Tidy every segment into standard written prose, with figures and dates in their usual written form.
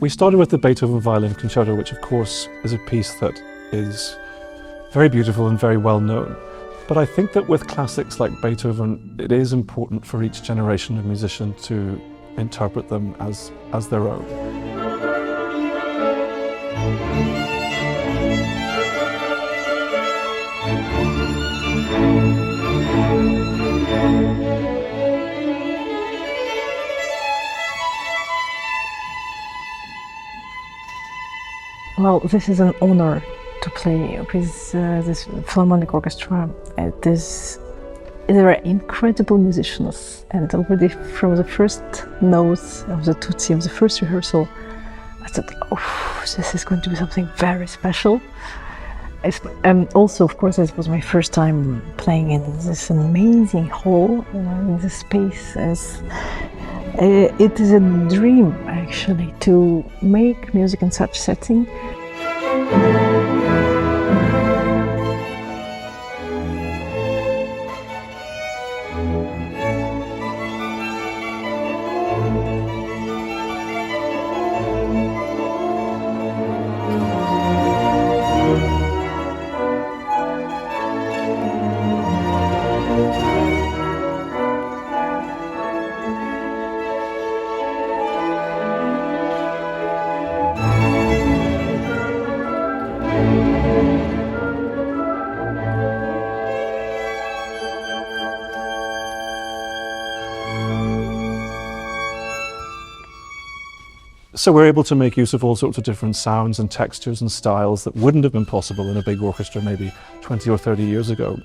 We started with the Beethoven Violin Concerto, which of course is a piece that is very beautiful and very well known. But I think that with classics like Beethoven, it is important for each generation of musician to interpret them as their own. Well, this is an honor to play with this Philharmonic Orchestra. There are incredible musicians, and already from the first notes of the Tutsi, of the first rehearsal, I thought, oh, this is going to be something very special. Also, of course, this was my first time playing in this amazing hall, in this space. It is a dream, actually, to make music in such setting. So we're able to make use of all sorts of different sounds and textures and styles that wouldn't have been possible in a big orchestra maybe 20 or 30 years ago.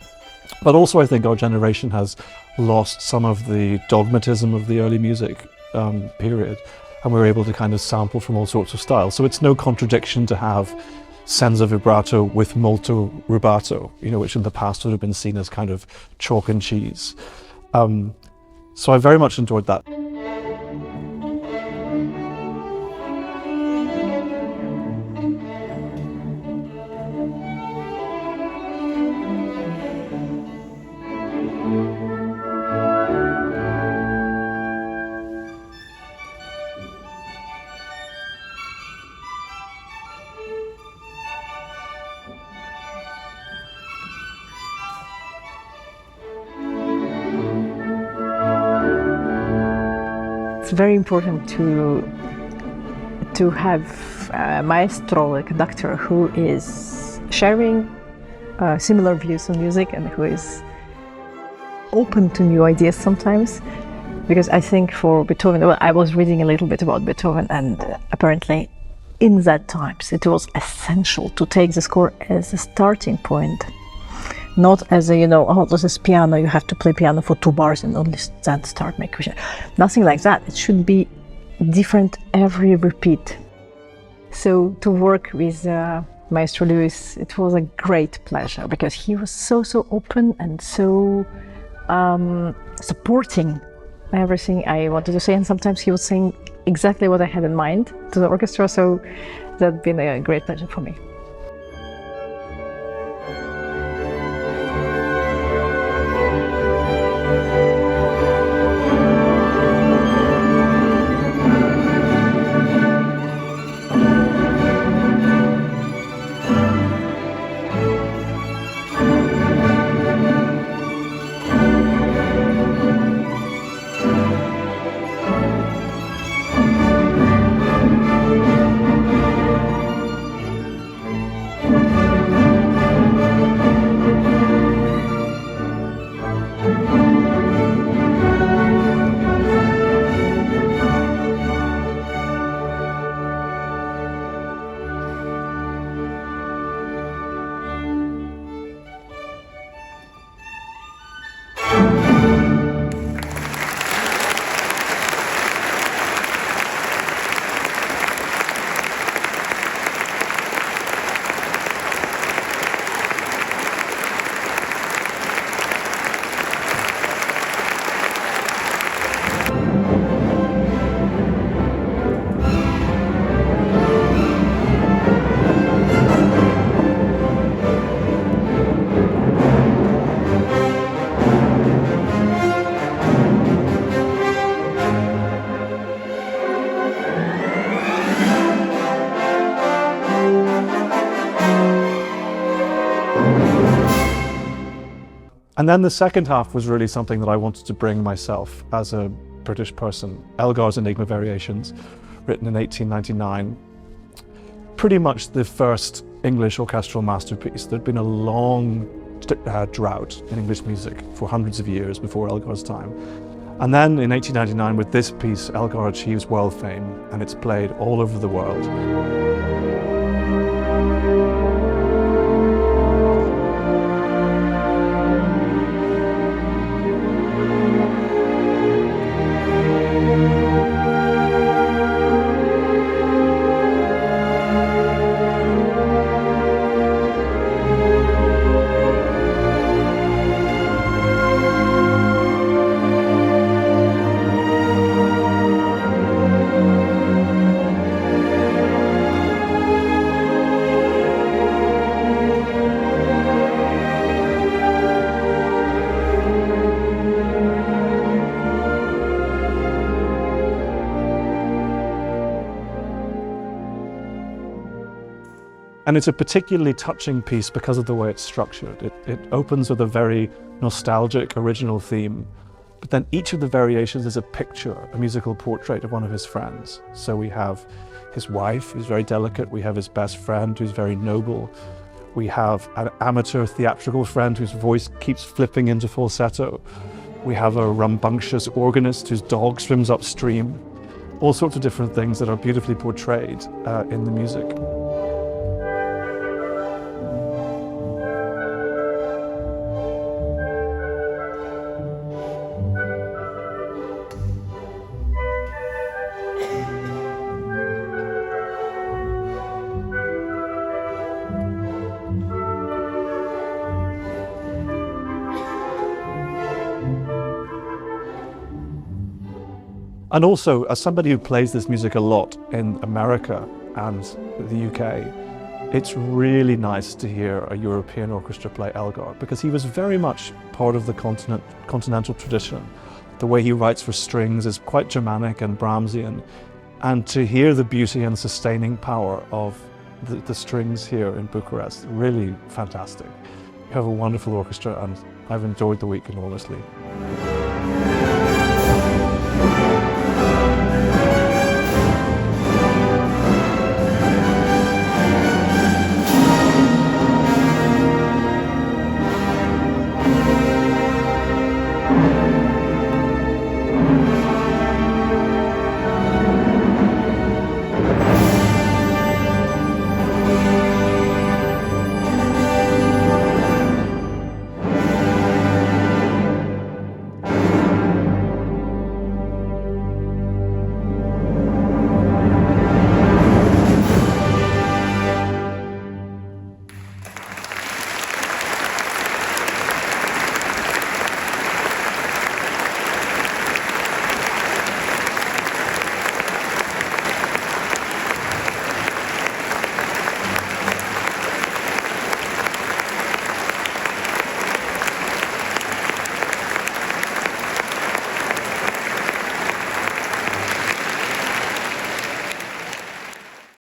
But also I think our generation has lost some of the dogmatism of the early music period, and we're able to kind of sample from all sorts of styles. So it's no contradiction to have senza vibrato with molto rubato, which in the past would have been seen as kind of chalk and cheese. So I very much enjoyed that. It's very important to have a maestro, a conductor, who is sharing similar views on music and who is open to new ideas sometimes. Because I think for Beethoven, well, I was reading a little bit about Beethoven, and apparently in that times it was essential to take the score as a starting point. Not as a, oh, this is piano, you have to play piano for 2 bars and only then start making. Nothing like that. It should be different every repeat. So to work with Maestro Lewis, it was a great pleasure because he was so open and so supporting everything I wanted to say. And sometimes he was saying exactly what I had in mind to the orchestra. So that's been a great pleasure for me. And then the second half was really something that I wanted to bring myself as a British person. Elgar's Enigma Variations, written in 1899. Pretty much the first English orchestral masterpiece. There'd been a long drought in English music for hundreds of years before Elgar's time. And then in 1899, with this piece, Elgar achieves world fame, and it's played all over the world. And it's a particularly touching piece because of the way it's structured. It opens with a very nostalgic original theme, but then each of the variations is a picture, a musical portrait of one of his friends. So we have his wife, who's very delicate. We have his best friend, who's very noble. We have an amateur theatrical friend whose voice keeps flipping into falsetto. We have a rambunctious organist whose dog swims upstream. All sorts of different things that are beautifully portrayed in the music. And also, as somebody who plays this music a lot in America and the UK, it's really nice to hear a European orchestra play Elgar, because he was very much part of the continental tradition. The way he writes for strings is quite Germanic and Brahmsian, and to hear the beauty and sustaining power of the strings here in Bucharest, really fantastic. You have a wonderful orchestra, and I've enjoyed the week enormously.